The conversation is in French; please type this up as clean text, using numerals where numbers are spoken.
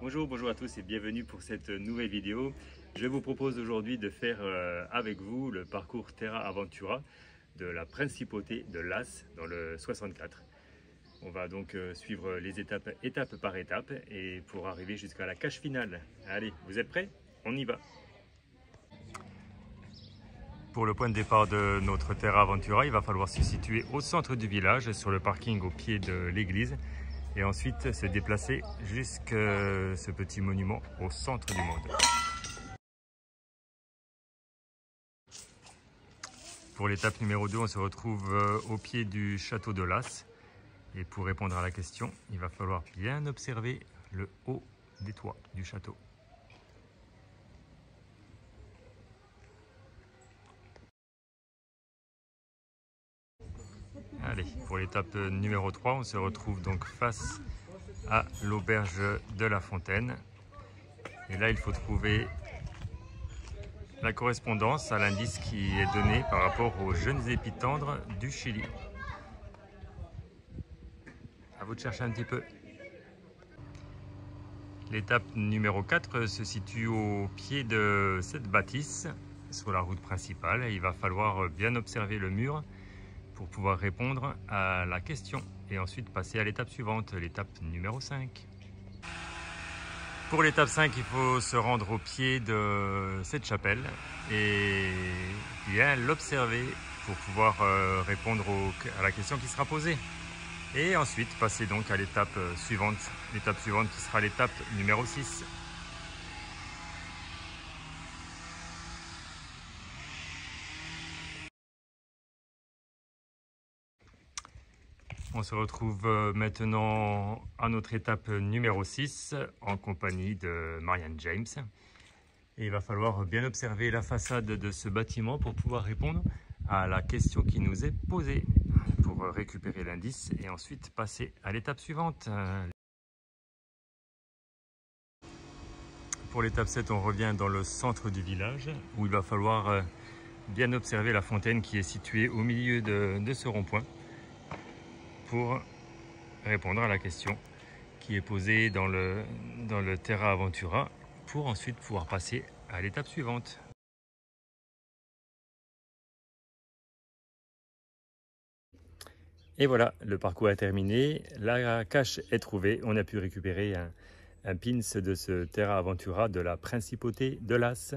Bonjour à tous et bienvenue pour cette nouvelle vidéo. Je vous propose aujourd'hui de faire avec vous le parcours Terra Aventura de la Principauté de Las dans le 64. On va donc suivre les étapes par étape et pour arriver jusqu'à la cache finale. Allez, vous êtes prêts? On y va! Pour le point de départ de notre Terra Aventura, il va falloir se situer au centre du village, sur le parking au pied de l'église, et ensuite se déplacer jusqu'à ce petit monument au centre du monde. Pour l'étape numéro 2, on se retrouve au pied du château de Las. Et pour répondre à la question, il va falloir bien observer le haut des toits du château. Allez, pour l'étape numéro 3, on se retrouve donc face à l'auberge de la Fontaine. Et là, il faut trouver la correspondance à l'indice qui est donné par rapport aux jeunes épis tendres du Chili. À vous de chercher un petit peu. L'étape numéro 4 se situe au pied de cette bâtisse, sur la route principale. Il va falloir bien observer le mur pour pouvoir répondre à la question et ensuite passer à l'étape suivante, l'étape numéro 5. Pour l'étape 5, il faut se rendre au pied de cette chapelle et bien l'observer pour pouvoir répondre à la question qui sera posée. Et ensuite passer donc à l'étape suivante qui sera l'étape numéro 6. On se retrouve maintenant à notre étape numéro 6 en compagnie de Marianne James. Et il va falloir bien observer la façade de ce bâtiment pour pouvoir répondre à la question qui nous est posée, pour récupérer l'indice et ensuite passer à l'étape suivante. Pour l'étape 7, on revient dans le centre du village où il va falloir bien observer la fontaine qui est située au milieu de ce rond-point, pour répondre à la question qui est posée dans le Terra Aventura pour ensuite pouvoir passer à l'étape suivante. Et voilà, le parcours est terminé, la cache est trouvée, on a pu récupérer un pins de ce Terra Aventura de la Principauté de Las.